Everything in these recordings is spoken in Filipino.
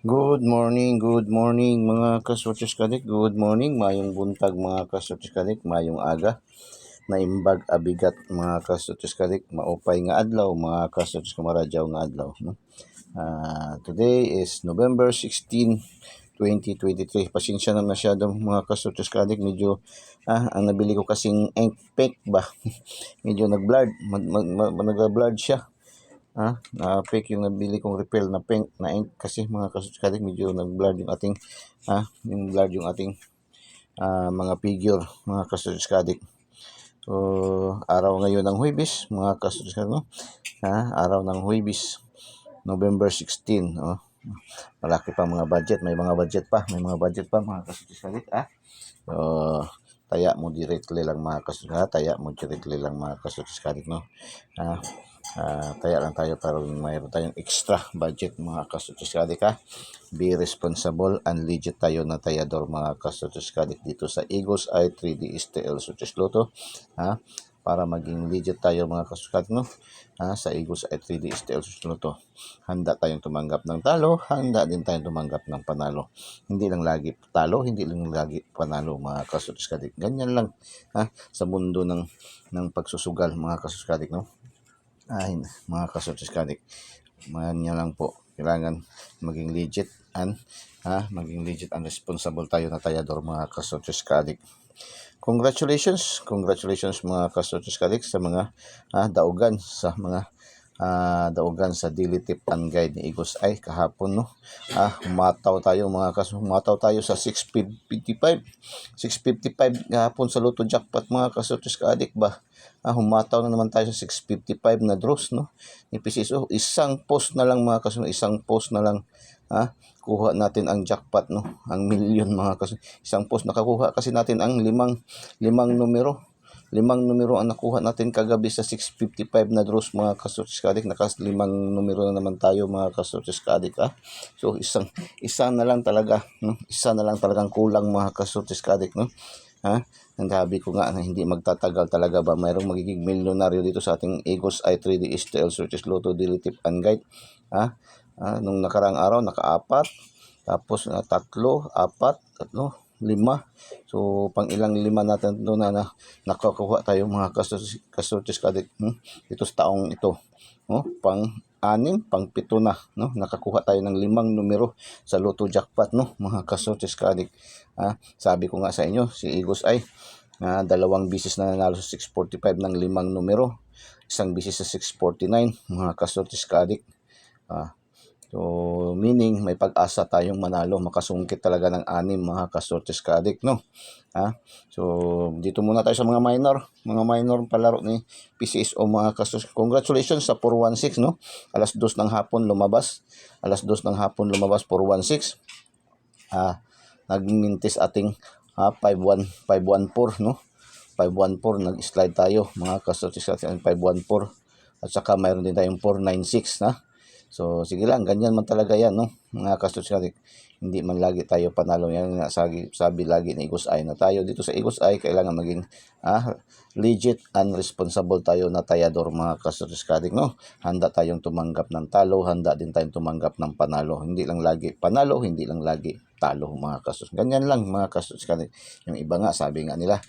Good morning mga kasotes kadik. Good morning, mayong buntag mga kasotes kadik, mayong aga. Naimbag abigat mga kasotes kadik, maupay nga adlaw mga kasotes kamaradyaw nga adlaw. No? Today is November 16, 2023. Pasensya na masyadong mga kasotes kadik, medyo ang nabili ko kasing ink paint ba, medyo nag-blurred, nag-blurred siya. Na-fake yung nabili kong refill na pink na ink kasi mga kasuskadik medyo nag-blurred yung ating mga figure mga kasuskadik. So araw ngayon ng Huwebes mga kasuskadik, no? Araw ng Huwebes, November 16, no? Malaki pa mga budget, may mga budget pa mga kasuskadik. So taya mo directly lang mga kasuskadik, no? Taya lang tayo para mayroon tayong extra budget mga kasutuskadik. Be responsible and legit tayo na tayador mga kasutuskadik dito sa Eagles Eye 3D STL Sutis Lotto, para maging legit tayo mga kasutuskadik, no? Sa Eagles Eye 3D STL Sutis Lotto, handa tayong tumanggap ng talo, handa din tayong tumanggap ng panalo. Hindi lang lagi talo, hindi lang lagi panalo mga kasutuskadik. Ganyan lang sa mundo ng pagsusugal mga kasutuskadik, no? Mga kasutuskadik, niya lang po, kailangan maging legit and responsible tayo na tayador mga kasutuskadik. Congratulations mga kasutuskadik sa mga daugan sa daily tip and guide ni Eagles Eye kahapon, no? Humataw tayo sa 655 kahapon sa Lotto Jackpot mga kasutuskadik ba. Humataw na naman tayo sa 655 na draws, no? Ni PCSO, isang post na lang mga kasutuskadik, kuha natin ang jackpot, no? Ang milyon mga kasutuskadik. Isang post nakakuha kasi natin ang limang numero ang nakuha natin kagabi sa 655 na draws mga kasutuskadik. Limang numero na naman tayo mga kasutuskadik. So isa na lang talaga, no? Isa na lang talagang kulang mga kasutuskadik, no? Ang sabi ko nga na hindi magtatagal talaga ba mayroong magiging milyonaryo dito sa ating Eagles Eye 3D STL Sutis Lotto Daily Tip and Guide. Nung nakarang araw naka-4, tapos 3, 4, 5. So pang ilang 5 natin doon na nakakuha tayo mga kasutuskadik, dito sa taong ito, no? Pang 6, pang 7 na, no? Nakakuha tayo ng 5 numero sa Lotto Jackpot, no? Mga kasutuskadik. Sabi ko nga sa inyo, si Eagles Eye 2 bisis na nanalo sa 645 ng 5 numero, isang bisis sa 649 mga kasutuskadik. So meaning may pag-asa tayong manalo, makasungkit talaga ng 6 mga kasutuskadik, no? So dito muna tayo sa mga minor palaro ni PCSO mga kasutuskadik. Congratulations sa 416, no? Alas 2 ng hapon lumabas 416. Nagmintis ating 514, no? 514 nag-slide tayo mga kasutuskadik, 514, at saka mayroon din tayong 496 na. So sige lang, ganyan man talaga yan, no? Mga kasutuskadik, hindi man lagi tayo panalo. Yan nga sabi lagi ni Eagles Eye na tayo dito sa Eagles Eye kailangan maging legit and responsible tayo na tayador mga kasutuskadik, no? Handa tayong tumanggap ng talo, handa din tayong tumanggap ng panalo. Hindi lang lagi panalo, hindi lang lagi talo mga kasutuskadik. Ganyan lang mga kasutuskadik. Yung iba nga sabi nga nila,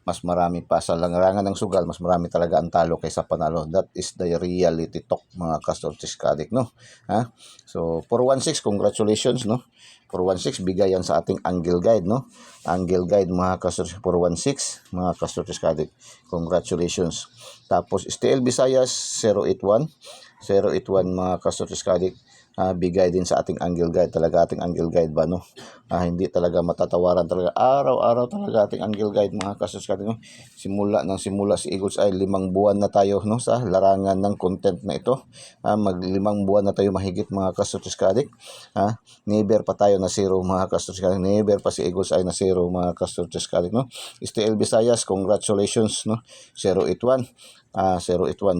mas marami pa sa larangan ng sugal, mas marami talaga ang talo kaysa panalo. That is the reality talk mga kasutuskadik, no? So 416, congratulations, no? 416 bigay yan sa ating angle guide, no? Angle guide mga kasutuskadik, 416 mga kasutuskadik, congratulations. Tapos STL Visayas 081 mga kasutuskadik, bigay din sa ating angle guide. Talaga ating angle guide ba, no? Hindi talaga matatawaran talaga. Araw-araw talaga ating angle guide mga kasutuskadik, no? Simula si Eagles ay 5 buwan na tayo, no, sa larangan ng content na ito. Mag 5 buwan na tayo mahigit mga kasutuskadik. Never pa tayo na zero mga kasutuskadik. Never pa si Eagles ay na zero mga kasutuskadik, no? STL Visayas, congratulations, no? 081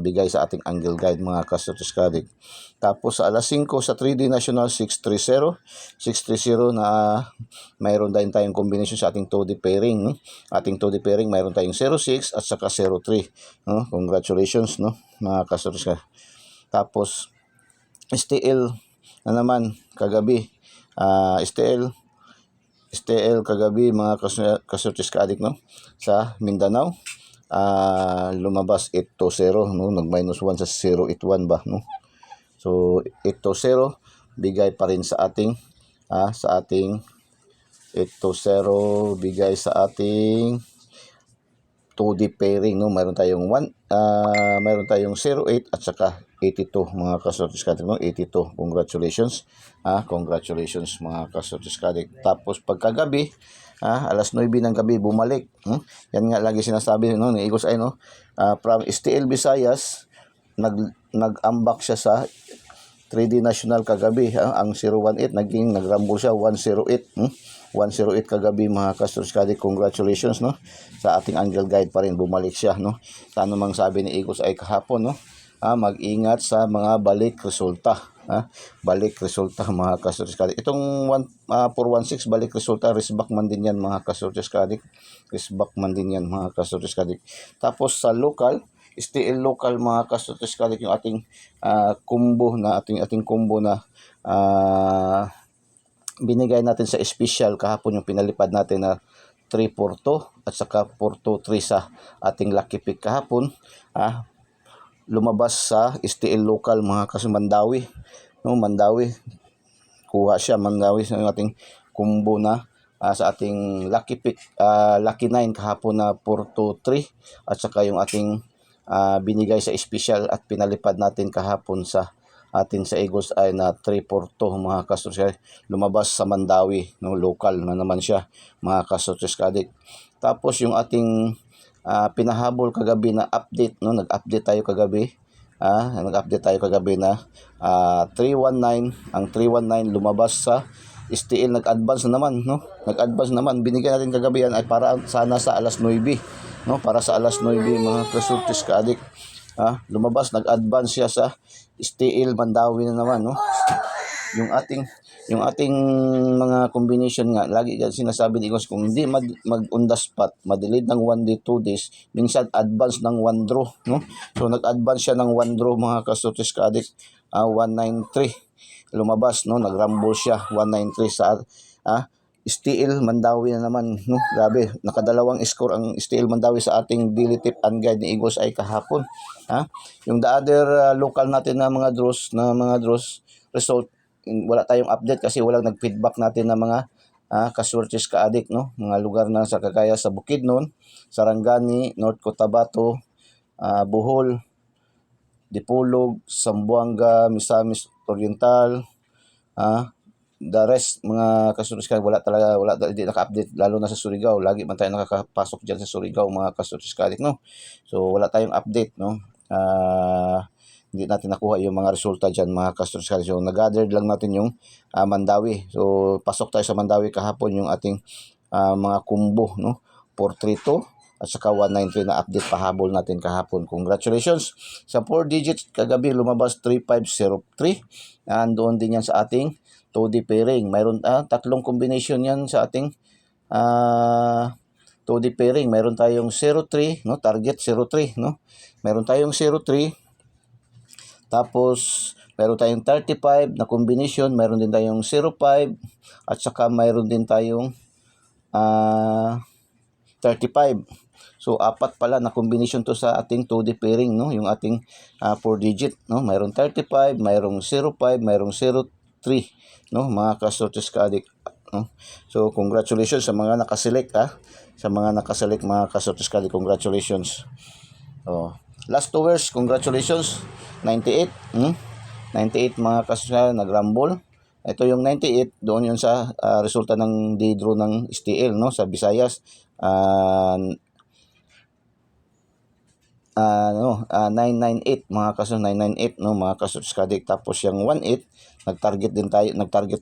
bigay sa ating angle guide mga kasutuskadik. Tapos sa alas 5 sa 3D National 630 na mayroon din tayong combination sa ating 2D pairing, no? Ating 2D pairing mayroon tayong 06 at saka 03, no? Congratulations, no, mga kasutuskadik. Tapos STL na naman kagabi. STL kagabi mga kasortis ka-addict, no? Sa Mindanao. Lumabas 820, no? Nag-minus 1 sa 081 ba, no? So 820 bigay pa rin sa ating 820 bigay sa ating 2D pairing, no? Meron tayong 08 at saka 82 mga kasortis ka-addict, no? 82. Congratulations. Congratulations mga kasortis ka-addict. Tapos pagkagabi, alas 9 ng gabi bumalik. Yan nga lagi sinasabi, no, ni Eagles Eye, no? From STL Visayas, nag-ambak siya sa 3D National kagabi. Ang 018 nagrambol siya 108. 108 kagabi mga kasortis ka-addict. Congratulations, no, sa ating Angle Guide pa rin, bumalik siya, no. Sa anumang sabi ni Eagles Eye kahapon, no, mag-ingat sa mga balik resulta. Balik resulta mga kasortis ka-addict. Itong 416 balik resulta, risback man din yan mga kasortis ka-addict. Risback man din yan mga kasortis ka-addict. Tapos sa local, STL local mga kasortis ka-addict, yung ating combo na ating combo na binigay natin sa special kahapon, yung pinalipad natin na 342 at saka 423 sa ating lucky pick kahapon. Lumabas sa STL local mga Mandawi, no? Mandawi, kuha siya Mandawi sa ating combo na sa ating lucky pick, lucky 9 kahapon na 423 at saka yung ating binigay sa special at pinalipad natin kahapon sa atin sa Eagles Eye na 342 mga kasortis. Lumabas sa Mandawi, no? Local na naman siya mga kasortis ka-addict. Tapos yung ating pinahabol kagabi na update, no? Nag-update tayo kagabi. Nag-update tayo kagabi na 319. Ang 319 lumabas sa STL, nag-advance na naman, no? Nag-advance naman. Binigyan natin kagabi yan ay para sana sa alas 9, no? Para sa alas 9 mga kasortis ka-addict. Lumabas, nag-advance siya sa STL Mandawi na naman, no? Yung ating mga combination nga, lagi yan sinasabi ni Eagles, kung hindi mag-on the spot, madelayed ng 1 day, 2 days, minsan advance ng 1 draw, no? So nag-advance siya ng 1 draw mga kasortis ka-addict, 193. Lumabas, no? Nagrumble siya 193 sa STL Mandawi na naman, no? Grabe, nakadalawang score ang STL Mandawi sa ating daily tip and guide ni Eagles Eye kahapon. Yung the other local natin na mga draws result, wala tayong update kasi walang nag-feedback natin na mga kasortis ka-addict, no? Mga lugar na sa kagaya sa Bukidnon, Sarangani, North Cotabato, Bohol, Dipolog, Zamboanga, Misamis Oriental, the rest mga kasortis ka, hindi naka-update, lalo na sa Surigao. Lagi man tayo nakakapasok diyan sa Surigao mga kasortis ka-addict, no? So wala tayong update, no? Hindi natin nakuha yung mga resulta diyan mga kasortis ka-addict. So nag-gathered lang natin yung Mandawi. So pasok tayo sa Mandawi kahapon, yung ating mga combo, no? 432 at saka 193 na update pahabol natin kahapon. Congratulations sa 4 digits kagabi, lumabas 3503. Doon din yan sa ating 2D pairing. Mayroon tatlong combination yan sa ating 2D pairing. Mayroon tayong 03, no? Target 03, no? Mayroon tayong 03. Tapos mayroon tayong 35 na combination. Mayroon din tayong 05 at saka mayroon din tayong 35. So apat pala na combination to sa ating 2D pairing, no? Yung ating 4 digit, no? Mayroong 35, mayroong 05, mayroong 03, no? Mga kasortis ka-addict, no? So congratulations sa mga nakaselect, sa mga nakaselect mga kasortis ka-addict, congratulations. Last 2 hours, congratulations. 98, 98 mga kasortis nag-rumble. Ito yung 98, doon yun sa resulta ng day draw ng STL, no? Sa Visayas. 998 mga kaso, 998, no? Mga kasortis ka-addict. Tapos yung 18 nagtarget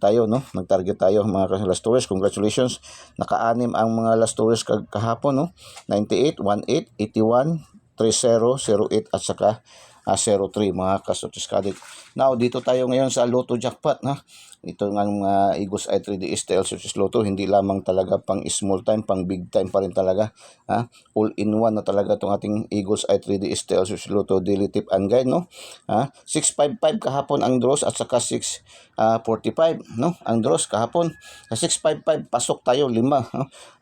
tayo, no? Nagtarget tayo mga kaso, last 2 hours. Congratulations, naka-anim ang mga last 2 hours kahapon, no? 98, 18, 81, 30, 08 at saka 03 mga kasortis ka-addict. Now dito tayo ngayon sa Lotto Jackpot, ito nga Eagles Eye 3D STL Searches Lotto, hindi lamang talaga pang small time, pang big time pa rin talaga. All in one na talaga itong ating Eagles Eye 3D STL Searches Lotto daily tip and guide, no? 655 kahapon ang draws at saka 645, no? Ang draws kahapon. Sa 655 pasok tayo 5, no?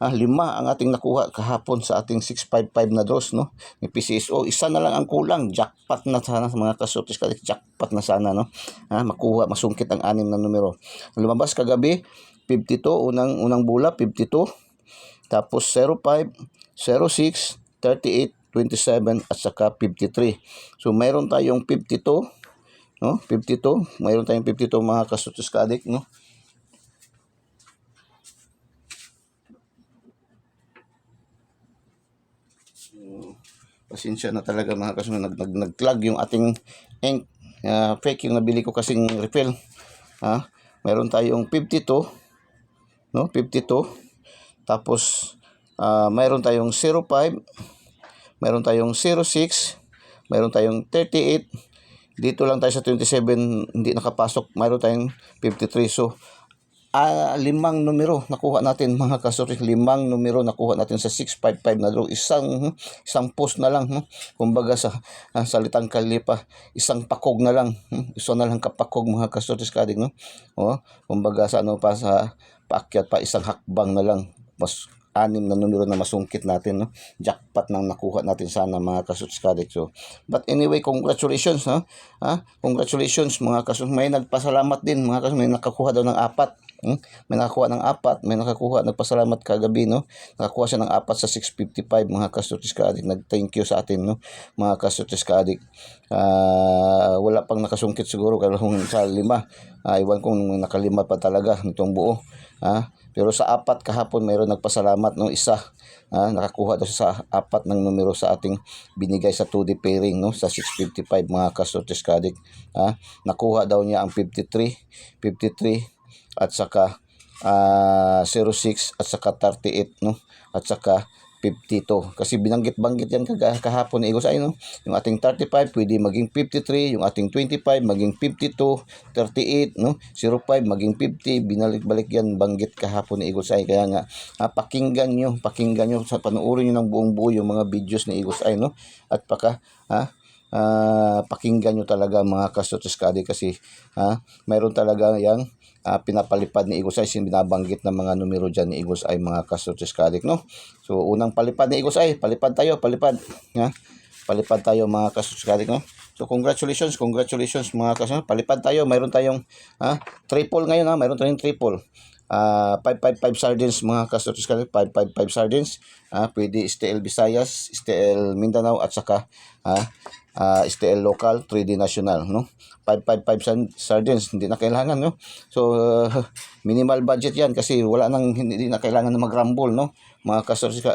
5 ang ating nakuha kahapon sa ating 655 na draws, no? Ni PCSO, isa na lang ang kulang, jackpot na sana sa mga kasotis, jackpot na sana, no? Makuha, masungkit ang 6 na numero. Lumabas kagabi 52, unang bola 52, tapos 05, 06, 38, 27 at saka 53. So mayroon tayong 52, no? 52, mayroon tayong 52 mga kasotis ka-addict, no? Pasensya na talaga mga kasunod, nag-clog yung ating ink, fake yung nabili ko kasing refill. Meron tayong 52, no? 52, tapos mayroon tayong 05, mayroon tayong 06, mayroon tayong 38, dito lang tayo sa 27 hindi nakapasok, mayroon tayong 53. So 5 numero nakuha natin mga kasotis, 5 numero nakuha natin sa 655 na draw. Isang post na lang, no? Kumbaga sa salitang kalipa, isang pakog na lang, isa na lang kapakog mga kasotis kadig, no? Kumbaga sa pa sa paakyat pa, isang hakbang na lang, mas 6 na numero na masungkit natin, no? Jackpot nang nakuha natin sana mga kasotis kadig. So but anyway, congratulations, no? Congratulations mga kasotis. May nagpasalamat din mga kasotis, may nakakuha daw ng 4. May nakakuha ng 4, may nakakuha, nagpasalamat kagabi, no? Nakakuha siya ng 4 sa 655 mga kasotis ka-addict. Nag-thank you sa atin, no? Mga kasotis ka-addict. Wala pang nakasungkit siguro kaya sa 5. Iwan kong nakalima pa talaga nitong buo. Pero sa 4 kahapon mayroon nagpasalamat, no? Isa. Nakakuha daw sa 4 ng numero sa ating binigay sa 2D pairing, no? Sa 655 mga kasotis ka-addict. Nakuha daw niya ang 53 at saka 06 at saka 38, no? At saka 52. Kasi binanggit-banggit yan kahapon ni Eagles Eye, no? Yung ating 35 pwede maging 53, yung ating 25 maging 52, 38, no? 05 maging 50, binalik-balik yan, banggit kahapon ni Eagles Eye. Kaya nga pakinggan nyo, sa panuorin nyo ng buong-buo yung mga videos ni Eagles Eye, no? At pakinggan nyo talaga mga kasotis ka-addict, kasi mayroon talaga yang pinapalipad ni Eagles Eye, binabanggit ng mga numero dyan ni Eagles Eye mga kasotis ka-addict, no? So unang palipad ni Eagles Eye, palipad tayo mga kasotis ka-addict, no? So congratulations mga kasotis, palipad tayo. Mayroon tayong triple ngayon, mayroon tayong triple. 555 sardines mga kasotis ka-addict, 555 sardines. Pwede STL Visayas, STL Mindanao at saka STL local, 3D national, no? 555 sardines, hindi na kailangan, no? So minimal budget yan kasi wala nang, hindi na kailangan na mag-rumble, no? Mga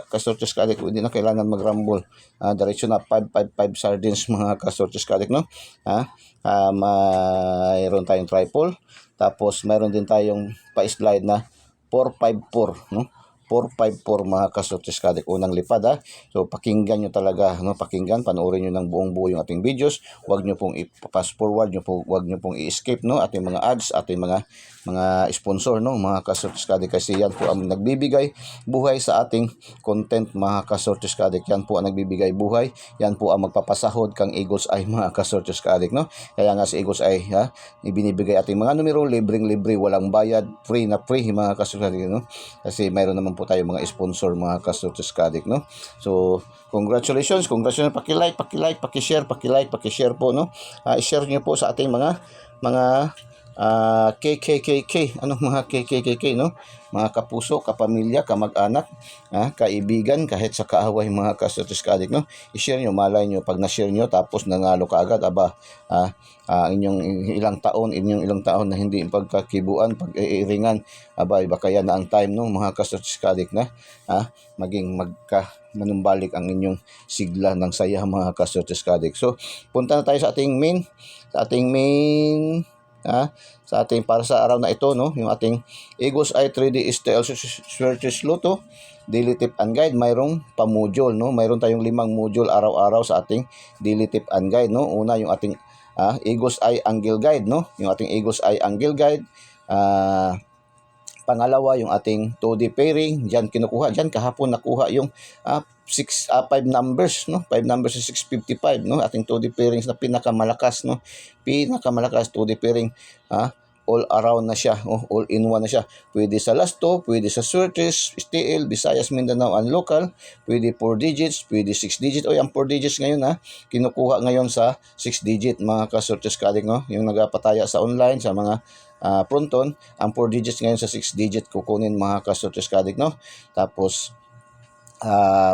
kasortis ka-addict, hindi na kailangan mag-rumble. Diretso na 555 sardines mga kasortis ka-addict, no? Mayroon tayong triple, tapos mayroon din tayong pa-slide na 454, no? 454 mga kasotis ka-addict, unang lipad, So pakinggan nyo talaga, no? Pakinggan, panoorin nyo ng buong buo yung ating videos. Huwag nyo pong i-pass forward, huwag nyo pong i-escape, no? Ating mga ads, ating mga sponsor, no? Mga kasotis ka-addict, kasi yan po ang nagbibigay buhay sa ating content mga kasotis ka-addict. Yan po ang nagbibigay buhay, yan po ang magpapasahod kang Eagles Eye mga kasotis ka-addict, no? Kaya nga si Eagles Eye, ibinibigay ating mga numero, libreng-libre, walang bayad, free na free mga kasotis ka-addict, no? Kasi mayroon naman po tayo mga sponsor mga kasotis ka-addict, no? So congratulations, paki-like, paki-share po, no? I-share niyo po sa ating mga KKKK, anong mga KKKK, no? Mga kapuso, kapamilya, kamag-anak, kaibigan, kahit sa kaaway mga kasotis ka-addict, no? I-share nyo, malay nyo, pag na-share nyo, tapos nanalo ka agad, inyong ilang taon na hindi pagkakibuan, pag-iiringan, baka yan na ang time, no? Mga kasotis ka-addict, na maging manumbalik ang inyong sigla ng saya mga kasotis ka-addict. So punta na tayo sa ating main, sa ating para sa araw na ito, no? Yung ating Eagles Eye 3D STL Searches Lotto daily tip and guide. Mayroong pa-module, no? Mayroon tayong 5 module araw-araw sa ating daily tip and guide, no? Una yung ating Eagles Eye Angle Guide, no? Yung ating Eagles Eye Angle Guide. Pangalawa, yung ating 2D pairing, diyan kinukuha. Diyan kahapon nakuha yung 5 numbers, no? 5 numbers sa 655, no? Ating 2D pairings na pinakamalakas, no? Pinakamalakas 2D pairing, all around na siya, all in one na siya. Pwede sa Lasto, pwede sa Surtees, STL, Visayas, Mindanao, and local. Pwede 4 digits, pwede 6 digits. Ang 4 digits ngayon kinukuha ngayon sa 6 digit mga ka-Surtees Kadik, no? Yung nagapataya sa online, sa mga Pronton, ang 4 digits ngayon sa 6 digit kukunin mga ka-Surtees Kadik, no? Tapos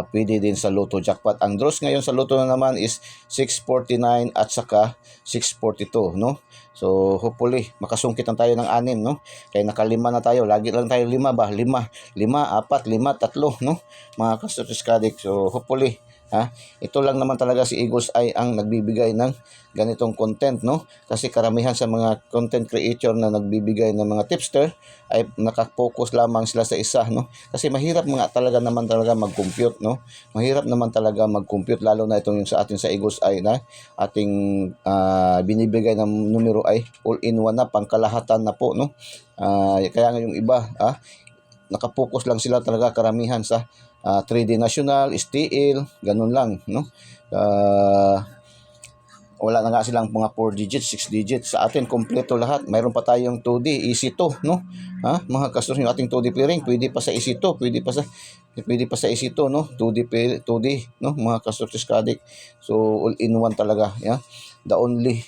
pwede din sa Lotto Jackpot. Ang draws ngayon sa Lotto na naman is 649 at saka 642, no? So hopefully makasungkit na tayo ng 6, no? Kaya nakalima na tayo. Lagi lang tayo 5 ba? 5, 4, 5, 3, no? Mga ka-Surtees Kadik. So hopefully ito lang naman talaga si Eagles Eye ang nagbibigay ng ganitong content, no? Kasi karamihan sa mga content creator na nagbibigay ng mga tipster ay nakapokus lamang sila sa isa, no? Kasi mahirap talaga naman talaga mag-compute, no? Mahirap naman talaga mag-compute, lalo na itong yung sa atin sa Eagles Eye na ating binibigay ng numero ay all-in-one na, pangkalahatan na po, no? Kaya nga yung iba, nakapokus lang sila talaga karamihan sa 3D National, STL, ganun lang, no? Wala na nga silang mga 4 digits, 6 digits. Sa atin, kompleto lahat. Mayroon pa tayong 2D, EC2, no? Mga customers, yung ating 2D pairing, pwede pa sa EC2, pwede pa sa EC2, no? 2D, no? Mga customers Kadik. So, all-in-one talaga, The only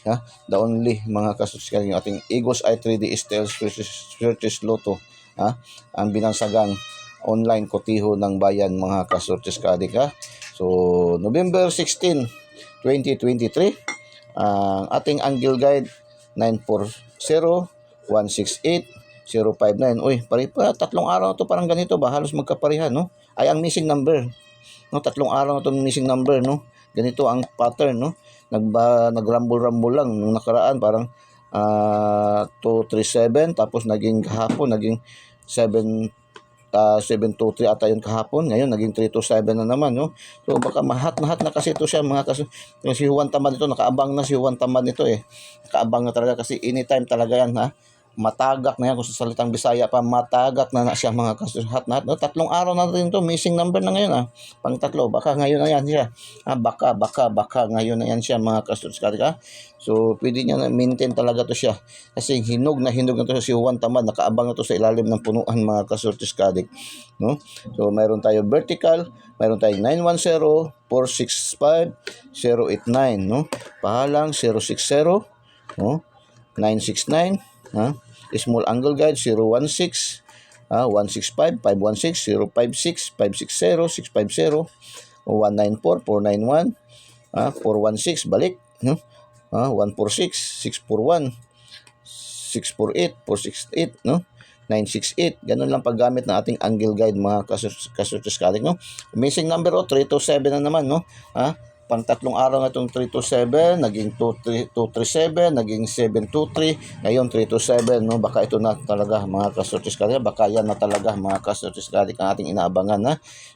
mga customers Kadik, yung ating Eagles Eye 3D STL Surtees Lotto, ang binansagang online kotiho ng bayan mga ka-Surtees Kadik, So, November 16, 2023, ang ating angle guide 940-168-059. Tatlong araw to parang ganito ba? Halos magkapareha, no? Ay, ang missing number, no? Tatlong araw na to missing number, no? Ganito ang pattern, no? Nagrumble-rumble lang nung nakaraan, parang 237, tapos naging kahapon, naging 723 ata yun kahapon. Ngayon naging 327 na naman, no? So baka mahat na kasi ito siya mga si Juan Tamad ito, nakaabang na si Juan Tamad nito nakaabang na talaga kasi anytime talaga yan, matagak na yan, kung sa salitang Bisaya pa, matagak na siya mga kasuhat na. Tatlong araw na rin to, missing number na ngayon, pang tatlo, baka ngayon na yan siya, baka ngayon na yan siya mga kasuhat. So pwede niya na maintain talaga to siya, kasi hinog na to si Juan Tamad, nakaabang na to sa ilalim ng punuan mga Surtees Kadik, no? So mayroon tayo vertical, mayroon tayong 910, 465, 089, no? Pahalang 060, no? 969, small angle guide 016, 165, 516, 056, 560, 650, 194, 491, 416, balik, 146, 641, 648, 468, no? 968. Ganun lang paggamit ng ating angle guide mga ka-Surtees Kadik, no? Missing number 327 na naman, no? Pang tatlong araw na itong 327, naging 237, naging 723, ngayon 327, no? Baka ito na talaga mga ka-Surtees Kadik, baka yan na talaga mga ka-Surtees Kadik ang ating inaabangan,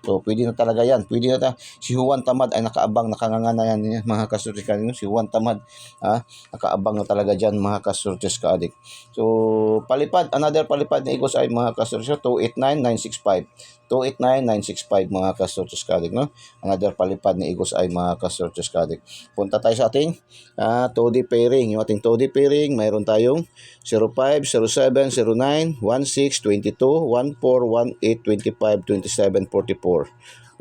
So pwede na talaga yan, si Juan Tamad ay nakaabang, nakanganga na yan mga ka-Surtees Kadik, si Juan Tamad, nakaabang na talaga dyan mga ka-Surtees Kadik. So another palipad na Eagles ay mga ka-Surtees, 289,965, 289,965 mga ka-Surtees Kadik, no? Another palipad ni Eagles ay mga ka-Surtees Kadik. Punta tayo sa ating 2D pairing. Yung ating 2D pairing, mayroon tayong 05, 07, 09, 16, 22, 14, 18, 25, 27, 44.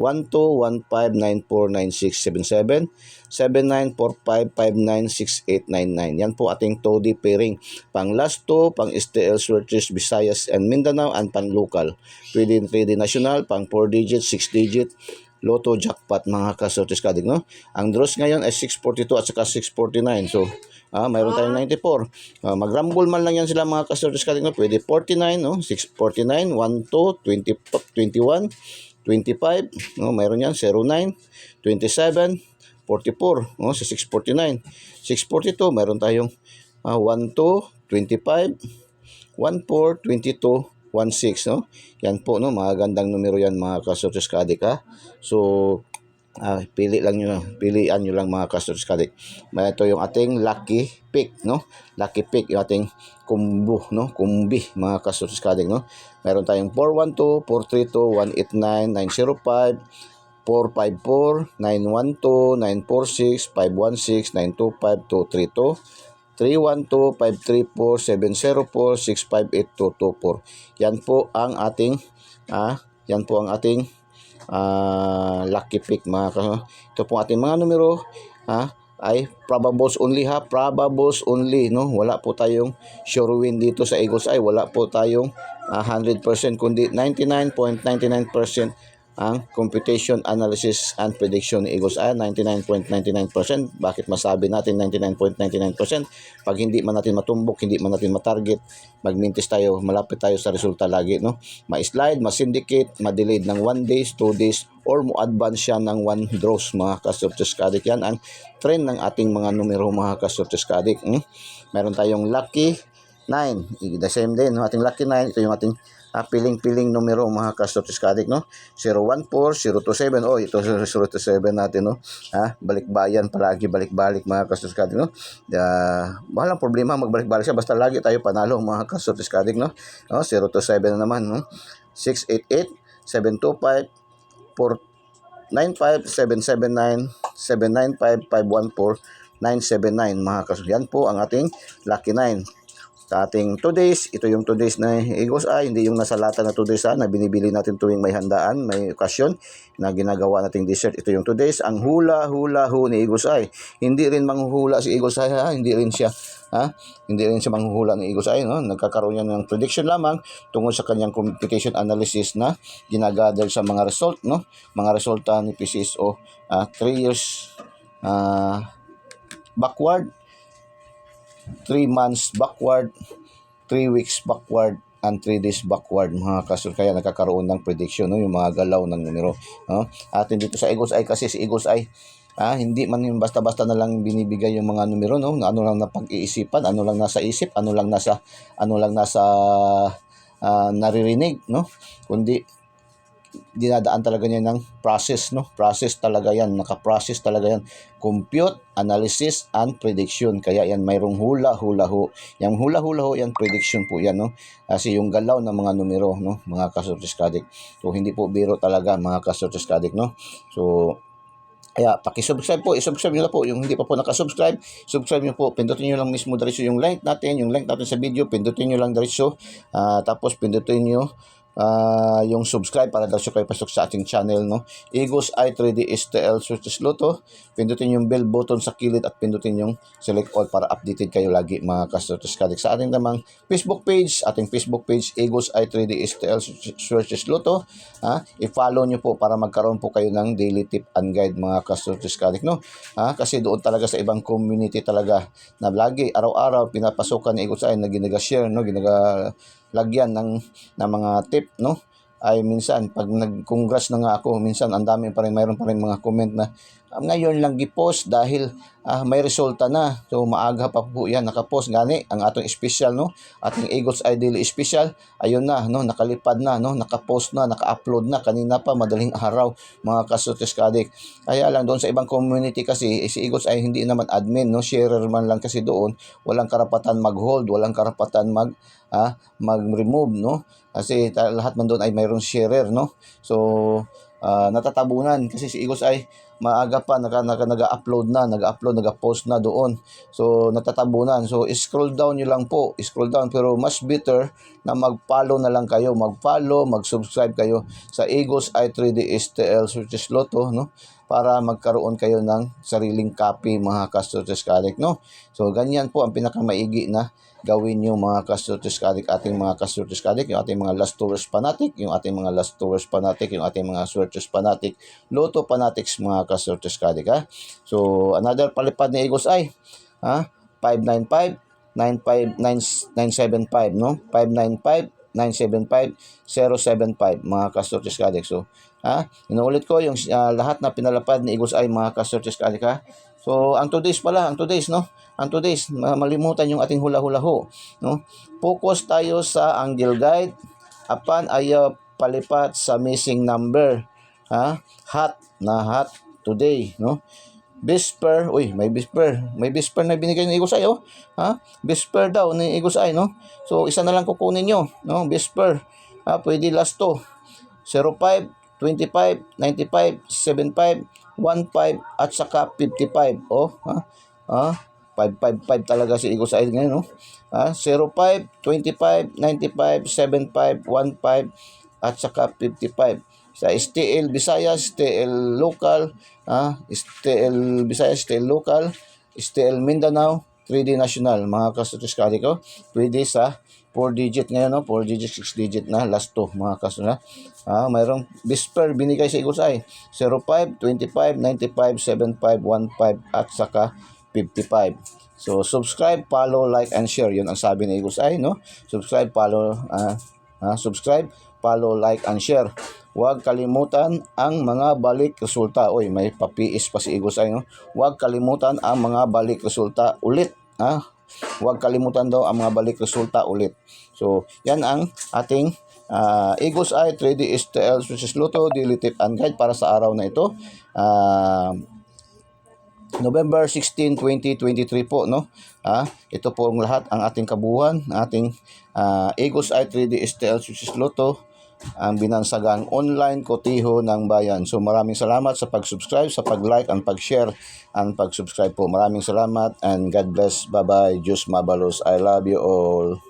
1215949677 7945596899. Yan po ating 2D pairing. Pang Lasto, pang STL Surtees, Visayas and Mindanao, and pang local. Pwede 3D national, pang 4 digit, 6 digit, Lotto Jackpot mga ka-Surtees Kadik, no? Ang draws ngayon ay 642 at saka 649. So, mayroon tayong 94. Mag-rumble man lang yan sila mga ka-Surtees Kadik, no? Pwede 49, no? 649, 12, 20, 21, 25, no? Mayroon yan 09, 27, 44, no? Sa 649. 642, mayroon tayong 12, 25, 14, 22, 16, no? Yan po, no? Mga gandang numero yan mga ka-Surtees Kadik, So pilian nyo lang mga ka-Sortis Kadik. Ito yung ating lucky pick, no? Lucky pick, yung ating kumbo, no? Kumbi, mga ka-Sortis Kadik, no? Meron tayong 412, 432, 189, 905, 454, 912, 946, 516, 925, 232, 312, 534, 704, 658, 224. Yan po ang ating lucky pick, ito po ating mga numero ay probables only, probables only, no? Wala po tayong sure win dito sa Eagles Eye, wala po tayong 100% kundi 99.99% ang computation, analysis, and prediction ni Eagles Eye. 99.99%. Bakit masabi natin 99.99%? Pag hindi man natin matumbok, hindi man natin matarget, magmintis tayo, malapit tayo sa resulta lagi, no? Ma-slide, ma-syndicate, ma-delayed ng 1 days, 2 days, or mo-advance siya ng 1 draws, mga ka-Sortis Kadik. Yan ang trend ng ating mga numero, mga ka-Sortis Kadik. Meron tayong lucky 9. The same din, no? Ating lucky 9. Ito yung ating piling-piling numero, mga ka-Sortis Kadik, no? 014, 027. Oh, ito 027 natin, no? Balik-bayan palagi, balik-balik, mga ka-Sortis Kadik, no? Walang problema magbalik-balik siya, basta lagi tayo panalo, mga ka-Sortis Kadik, no? 027 na naman, no? 688, 725, 495, 779, 795, 514, 979, mga ka-Sortis. Yan po ang ating lucky 9. Sa ating 2 days, ito yung 2 days na Eagles Eye, hindi yung nasa lata na 2 days na binibili natin tuwing may handaan, may okasyon na ginagawa nating dessert. Ito yung 2 days, ang hula-hula-hu ni Eagles Eye. Hindi rin manghuhula si Eagles Eye, hindi rin siya manghuhula ni Eagles Eye, no? Nagkakaroon yan ng prediction lamang tungkol sa kanyang computation analysis na ginagather sa mga result, no? Mga resulta ni PCSO 3 years backward, 3 months backward, 3 weeks backward, and 3 days backward, mga kasul. Kaya nagkakaroon ng prediction, no? Yung mga galaw ng numero, no? At dito sa Eagles Eye, kasi si Eagles Eye, hindi man yung basta-basta na lang binibigay yung mga numero, no? Ano lang na pag-iisipan, ano lang nasa isip, ano lang nasa naririnig, no? Kundi dinadaan talaga niya ng process, no? Process talaga yan, naka-process talaga yan. Compute, analysis, and prediction. Kaya yan, mayroong hula-hula-ho. Yung hula-hula-ho, yan, prediction po yan, no? Kasi yung galaw ng mga numero, no? Mga ka-Sortis Kadik. So, hindi po biro talaga, mga ka-Sortis Kadik, no? So, kaya paki-subscribe po, i-subscribe nyo na po. Yung hindi pa po nakasubscribe, subscribe nyo po. Pindutin nyo lang mismo diretso yung link natin sa video, pindutin nyo lang diretso. Tapos pindutin nyo yung subscribe para daw kayo pasok sa ating channel, no? Eagles Eye 3D STL Sortis Loto. Pindutin yung bell button sa kilid at pindutin yung select all para updated kayo lagi, mga ka-Sortis Kadik. Sa ating namang Facebook page, Eagles Eye 3D STL Sortis Loto. I-follow nyo po para magkaroon po kayo ng daily tip and guide, mga ka-Sortis Kadik, no? Kasi doon talaga sa ibang community talaga na lagi araw-araw pinapasukan ni Eagles Eye na ginaga-share, no? Lagyan ng mga tip, no? Ay minsan pag nag-congrats na nga ako, minsan ang dami pa rin, mayroon pa rin mga comment na ngayon lang gi-post dahil may resulta na. So maaga pa po yan naka-post gani ang atong special, no? Ating Eagles Eye Daily Special. Ayun na, no? Nakalipad na, no? Naka-post na, naka-upload na kanina pa madaling araw, mga ka-Sortis Kadik. Kaya lang doon sa ibang community kasi si Eagles Eye hindi naman admin, no? Sharer man lang kasi doon, walang karapatan mag-hold, walang karapatan mag-remove, no? Kasi lahat man doon ay mayroong sharer, no? So natatabunan kasi si Eagles ay maaga pa nag-upload na, nag-post na doon. So natatabunan. So scroll down nyo lang po, scroll down, pero mas better na mag-follow na lang kayo, mag-subscribe kayo sa Eagles Eye 3D STL Sortis Loto, no? Para magkaroon kayo ng sariling copy, mga ka-Sortis Kadik, no? So ganyan po ang pinakamaigi na gawin nyo, mga ka-Sortis Kadik, ating mga ka-Sortis Kadik, yung ating mga last tours fanatic, yung ating mga Sortis fanatic, Lotto fanatics, mga ka-Sortis Kadik, So another palipad ni Eagles Eye, 595 975, no? 595 975 075, mga ka-Sortis Kadik. So inuulit ko yung lahat na pinalapad ni Eagles Eye, mga ka-Sortis Kadik, So ang 2 days pala, no? Ang 2 days, malimutan yung ating hula-hula-ho, no? Focus tayo sa angle guide apan ayaw palipat sa missing number, hot today, no? Bisper, uy, may Bisper. May Bisper na binigay ni Igos Eye, oh. Ha? Bisper daw ni Igos Eye, no? So, isa na lang kukunin nyo, no? Bisper. Pwede last to. 05, 25, 95, 75, 15, at saka 55. Oh, ha? 555 talaga si Igos Eye ngayon, no? 05, 25, 95, 75, 15, at saka 55. Sa STL Visayas, STL Local, STL Visayas, STL Local, STL Mindanao, 3D National, mga kasutis-kari ko, pwede sa 4 digit ngayon, no? 4 digit, 6 digit na, last 2, mga kasutis. Mayroong Bisper binigay sa Igos Eye, 05, 25, 95, 75, 15, at saka 55. So, subscribe, follow, like, and share. Yun ang sabi ni Igos Eye, no? Subscribe, follow, like, and share. Huwag kalimutan ang mga balik resulta. Oy, may papiis pa si Igos Eye, no? Huwag kalimutan ang mga balik resulta ulit. Huwag kalimutan daw ang mga balik resulta ulit. So, yan ang ating Igos Eye 3D STL Switches Lotto Daily Tip and Guide para sa araw na ito. November 16, 2023 po, no? Ito po ang lahat ang ating kabuuan, ating Igos Eye 3D STL Switches Lotto, ang binansagang online kotiho ng bayan. So maraming salamat sa pag-subscribe, sa pag-like, and pag-share, and pag-subscribe po. Maraming salamat and God bless. Bye-bye. Diyos mabalos. I love you all.